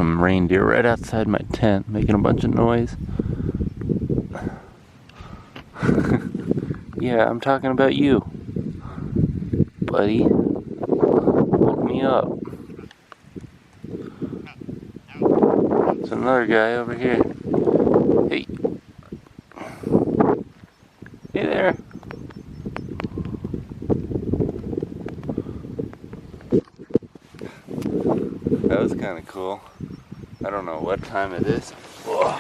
some reindeer right outside my tent making a bunch of noise. Yeah, I'm talking about you, buddy. Woke me up. There's another guy over here. Hey. Hey there. That was kind of cool. I don't know what time it is. Whoa.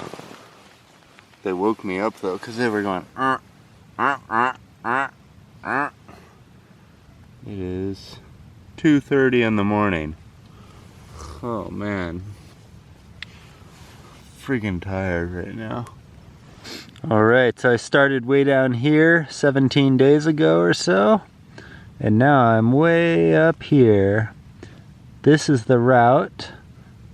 They woke me up though, because they were going It is 2:30 in the morning. Oh man. Freaking tired right now. Alright, so I started way down here 17 days ago or so. And now I'm way up here. This is the route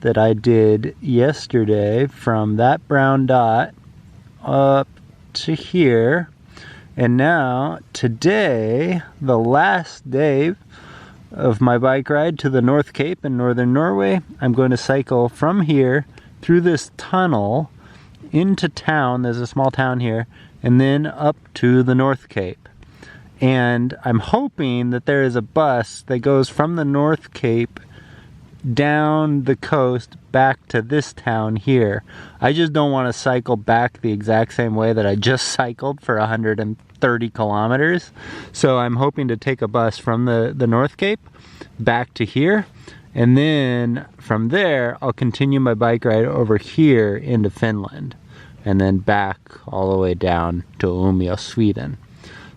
that I did yesterday from that brown dot up to here. And now, today, the last day of my bike ride to the North Cape in northern Norway, I'm going to cycle from here through this tunnel into town. There's a small town here, and then up to the North Cape. And I'm hoping that there is a bus that goes from the North Cape down the coast back to this town here. I just don't want to cycle back the exact same way that I just cycled for 130 kilometers. So I'm hoping to take a bus from the North Cape back to here. And then from there, I'll continue my bike ride over here into Finland. And then back all the way down to Umeå, Sweden.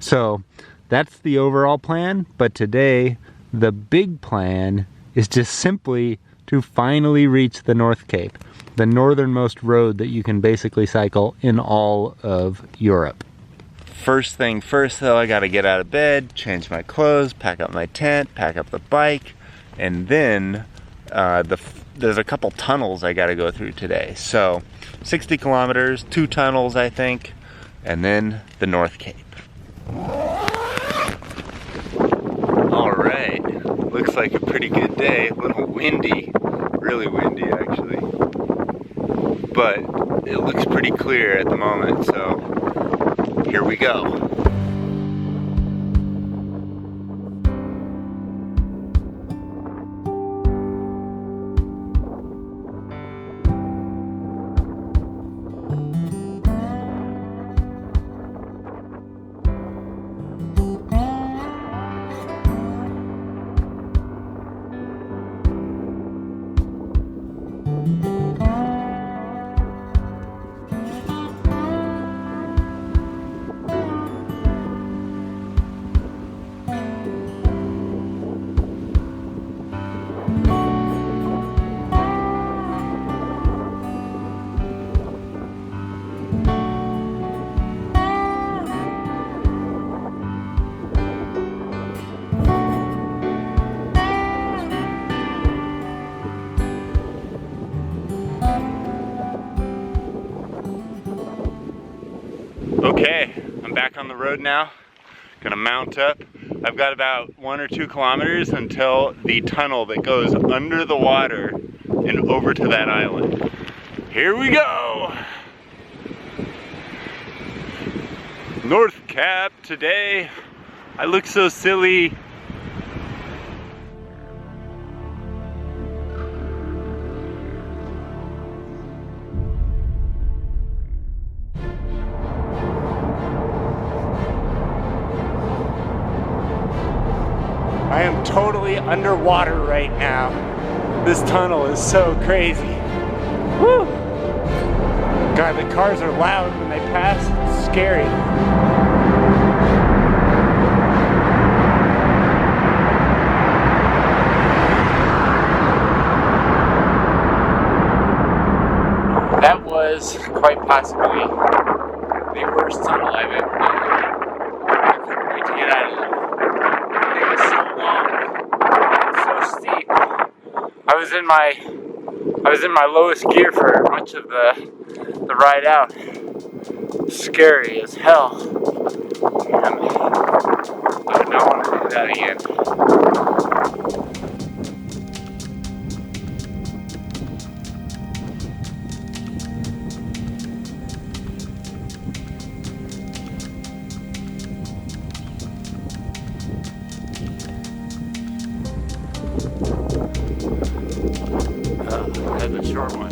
So that's the overall plan. But today, the big plan is just simply to finally reach the North Cape, the northernmost road that you can basically cycle in all of Europe. First thing first though, I gotta get out of bed, change my clothes, pack up my tent, pack up the bike, and then there's a couple tunnels I gotta go through today. So 60 kilometers, 2 tunnels I think, and then the North Cape. Alright, looks like a pretty good day. A little windy, really windy actually. But it looks pretty clear at the moment, so here we go. Okay, I'm back on the road now. Gonna mount up. I've got about 1 or 2 kilometers until the tunnel that goes under the water and over to that island. Here we go! Nordkapp today. I look so silly. I am totally underwater right now. This tunnel is so crazy. Woo! God, the cars are loud when they pass. It's scary. That was quite possibly the worst tunnel I've ever done. I couldn't wait to get out of there. It was so long, so steep. I was in my lowest gear for much of the ride out. Scary as hell. Man, I would not want to do that again. short one.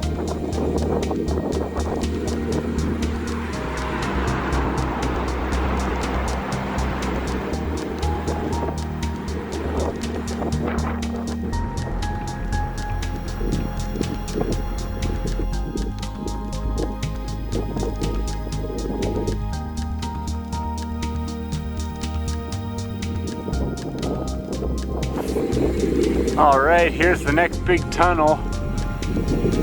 All right, here's the next big tunnel,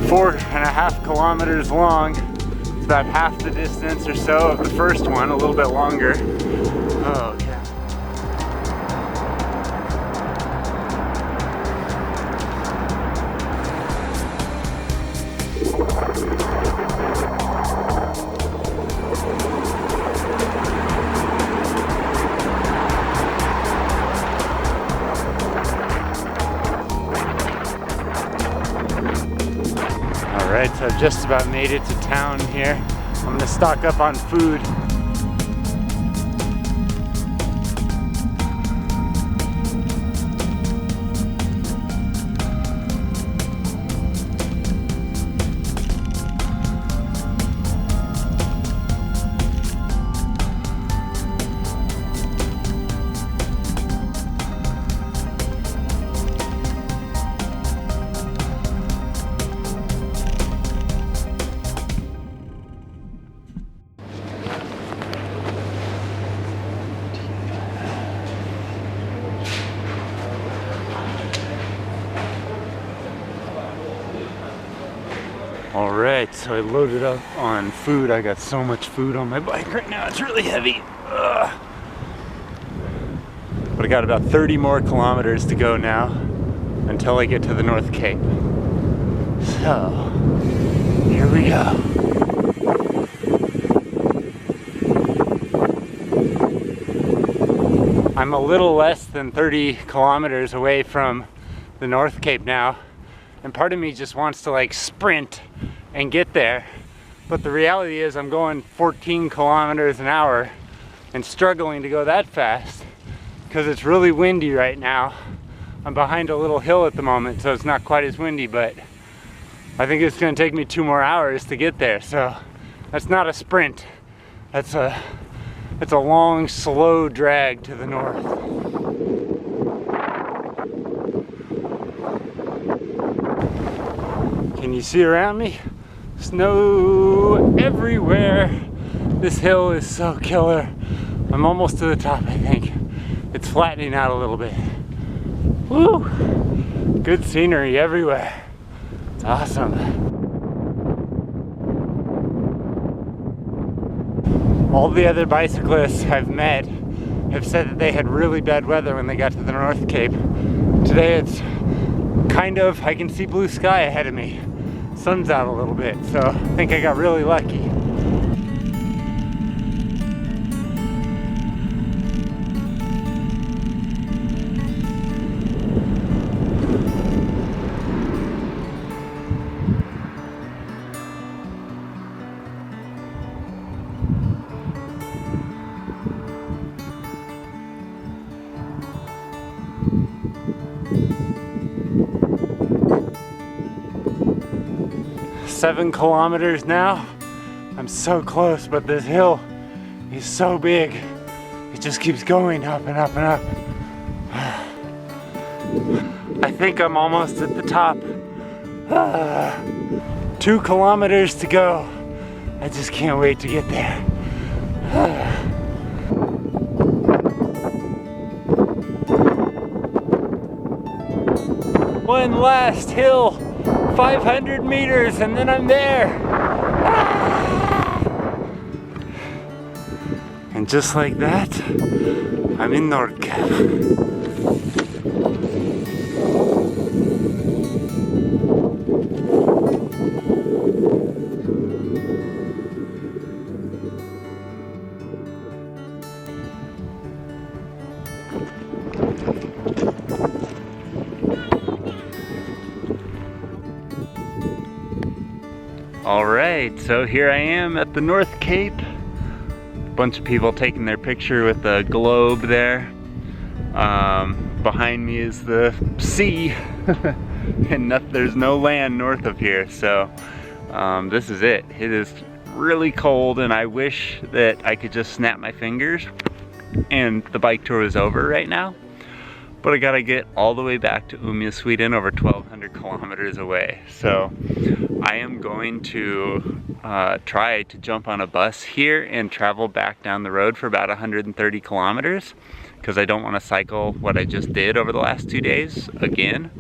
4.5 kilometers long. It's about half the distance or so of the first one, a little bit longer. Oh, yeah. Alright, so I've just about made it to town here. I'm gonna stock up on food. Alright, so I loaded up on food. I got so much food on my bike right now, it's really heavy. Ugh. But I got about 30 more kilometers to go now until I get to the North Cape. So, here we go. I'm a little less than 30 kilometers away from the North Cape now. And part of me just wants to like sprint and get there. But the reality is I'm going 14 kilometers an hour and struggling to go that fast because it's really windy right now. I'm behind a little hill at the moment, so it's not quite as windy, but I think it's gonna take me 2 more hours to get there. So that's not a sprint. It's a long, slow drag to the north. Can you see around me? Snow everywhere. This hill is so killer. I'm almost to the top, I think. It's flattening out a little bit. Woo! Good scenery everywhere. It's awesome. All the other bicyclists I've met have said that they had really bad weather when they got to the North Cape. Today it's kind of, I can see blue sky ahead of me. Sun's out a little bit, so I think I got really lucky. Seven kilometers now. I'm so close, but this hill is so big. It just keeps going up and up and up. I think I'm almost at the top. 2 kilometers to go. I just can't wait to get there. One last hill. 500 meters and then I'm there. And just like that, I'm in Nordkapp. Alright, so here I am at the North Cape. A bunch of people taking their picture with the globe there. Behind me is the sea. and there's no land north of here, so this is it. It is really cold, and I wish that I could just snap my fingers and the bike tour was over right now. But I gotta get all the way back to Umeå, Sweden, over 1,200 kilometers away. So I am going to try to jump on a bus here and travel back down the road for about 130 kilometers, because I don't want to cycle what I just did over the last 2 days again.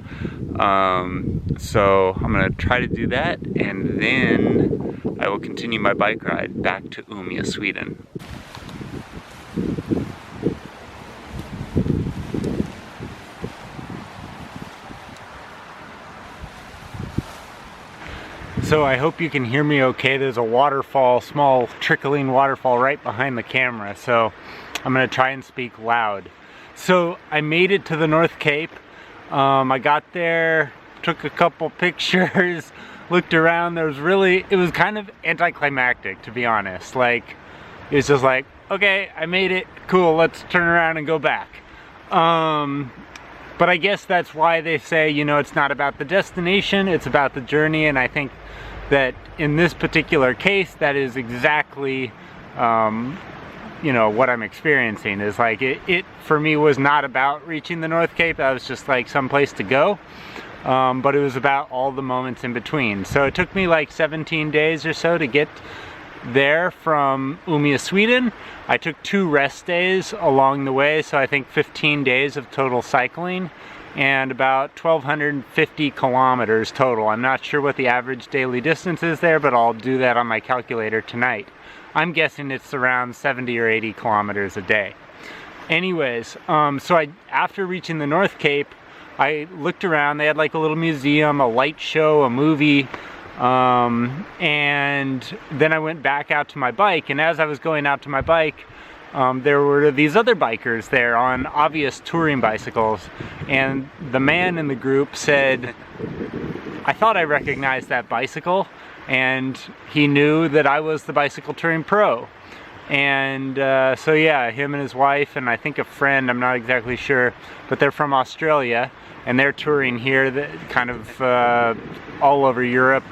So I'm gonna try to do that, and then I will continue my bike ride back to Umeå, Sweden. So I hope you can hear me okay. There's a waterfall, small trickling waterfall right behind the camera, so I'm gonna try and speak loud. So I made it to the North Cape. I got there, took a couple pictures, looked around. It was kind of anticlimactic, to be honest. Like, it was just like, okay, I made it, cool, let's turn around and go back. But I guess that's why they say, you know, it's not about the destination, it's about the journey, and I think that in this particular case, that is exactly, you know, what I'm experiencing. Is like, it for me was not about reaching the North Cape. That was just like some place to go, but it was about all the moments in between. So it took me like 17 days or so to get there from Umeå, Sweden. I took 2 rest days along the way, so I think 15 days of total cycling and about 1,250 kilometers total. I'm not sure what the average daily distance is there, but I'll do that on my calculator tonight. I'm guessing it's around 70 or 80 kilometers a day. Anyways, so after reaching the North Cape, I looked around. They had like a little museum, a light show, a movie, and then I went back out to my bike, and as I was going out to my bike, there were these other bikers there on obvious touring bicycles, and the man in the group said, I thought I recognized that bicycle, and he knew that I was the bicycle touring pro. And so yeah, him and his wife, and I think a friend, I'm not exactly sure, but they're from Australia, and they're touring here, kind of all over Europe.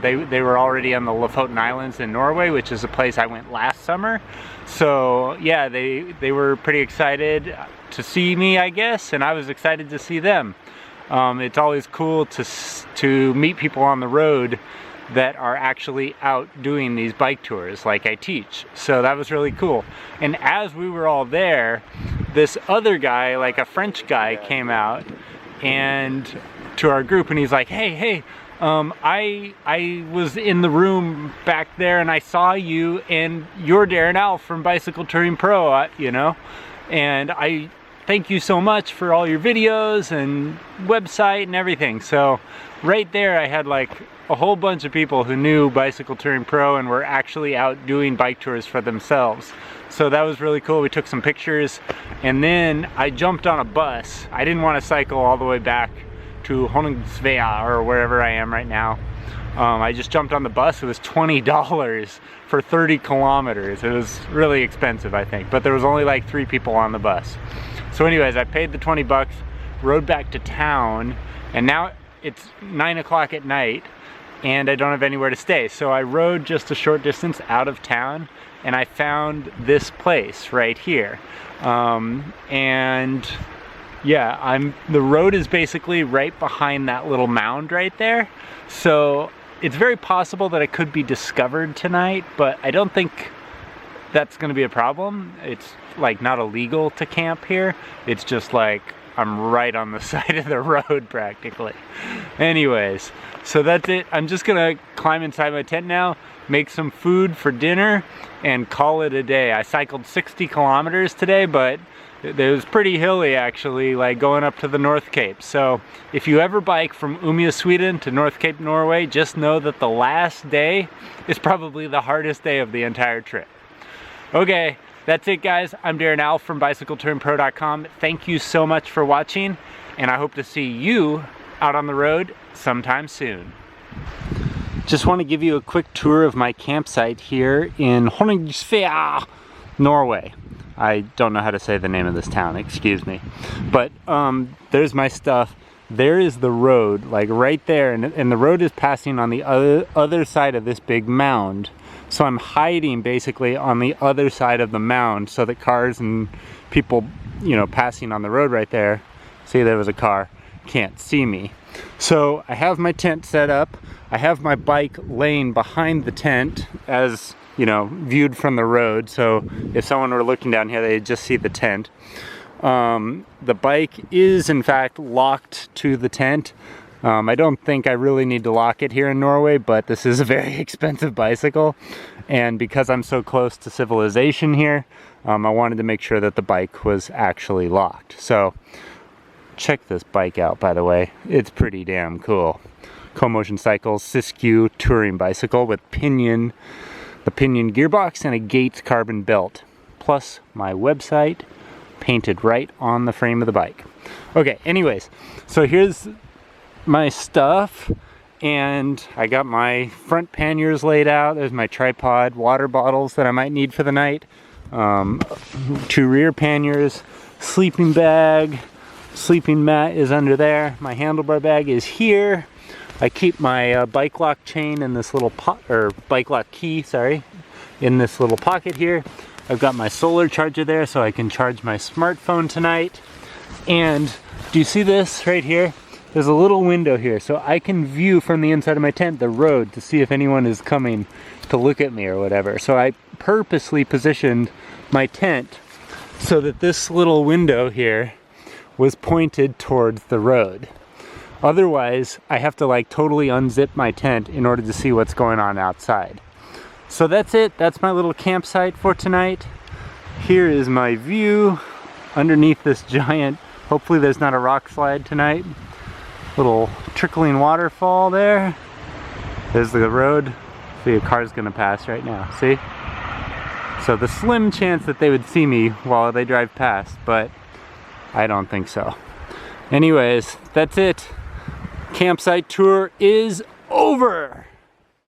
They were already on the Lofoten Islands in Norway, which is a place I went last summer. So yeah, they were pretty excited to see me, I guess, and I was excited to see them. It's always cool to meet people on the road that are actually out doing these bike tours like I teach. So that was really cool. And as we were all there, this other guy, like a French guy, came out and to our group, and he's like, hey, I was in the room back there and I saw you, and you're Darren Alf from Bicycle Touring Pro, you know, and I thank you so much for all your videos and website and everything. So right there I had like a whole bunch of people who knew Bicycle Touring Pro and were actually out doing bike tours for themselves. So that was really cool. We took some pictures, and then I jumped on a bus. I didn't want to cycle all the way back to Honningsvea or wherever I am right now. I just jumped on the bus. It was $20 for 30 kilometers. It was really expensive, I think, but there was only like 3 people on the bus. So anyways, I paid the 20 bucks, rode back to town, and now it's 9 o'clock at night and I don't have anywhere to stay. So I rode just a short distance out of town and I found this place right here. And yeah, the road is basically right behind that little mound right there. So it's very possible that it could be discovered tonight, but I don't think that's gonna be a problem. It's like not illegal to camp here. It's just like I'm right on the side of the road practically. Anyways, so that's it. I'm just gonna climb inside my tent now, make some food for dinner, and call it a day. I cycled 60 kilometers today, but it was pretty hilly actually, like going up to the North Cape. So if you ever bike from Umeå, Sweden to North Cape, Norway, just know that the last day is probably the hardest day of the entire trip. Okay, that's it guys. I'm Darren Alf from BicycleTouringPro.com. Thank you so much for watching, and I hope to see you out on the road sometime soon. Just want to give you a quick tour of my campsite here in Honningsvea, Norway. I don't know how to say the name of this town, excuse me. But there's my stuff. there is the road, like right there, and the road is passing on the other side of this big mound. So I'm hiding basically on the other side of the mound so that cars and people, you know, passing on the road right there, see there was a car, can't see me. So I have my tent set up. I have my bike laying behind the tent as, you know, viewed from the road. So if someone were looking down here, they'd just see the tent. The bike is in fact locked to the tent. I don't think I really need to lock it here in Norway, but this is a very expensive bicycle. And because I'm so close to civilization here, I wanted to make sure that the bike was actually locked. So check this bike out, by the way. It's pretty damn cool. Co-Motion Cycles Siskiyou touring bicycle with the pinion gearbox and a Gates carbon belt. Plus my website painted right on the frame of the bike. Okay, anyways, so here's my stuff, and I got my front panniers laid out. There's my tripod, water bottles that I might need for the night, 2 rear panniers, sleeping bag, sleeping mat is under there, my handlebar bag is here. I keep my bike lock chain in this little bike lock key, sorry, in this little pocket here. I've got my solar charger there so I can charge my smartphone tonight. And do you see this right here? There's a little window here, so I can view from the inside of my tent the road to see if anyone is coming to look at me or whatever. So I purposely positioned my tent so that this little window here was pointed towards the road. Otherwise, I have to like totally unzip my tent in order to see what's going on outside. So that's it. That's my little campsite for tonight. Here is my view underneath this giant, hopefully there's not a rock slide tonight. Little trickling waterfall there. There's the road. See, a car's gonna pass right now, see? So the slim chance that they would see me while they drive past, but I don't think so. Anyways, that's it. Campsite tour is over.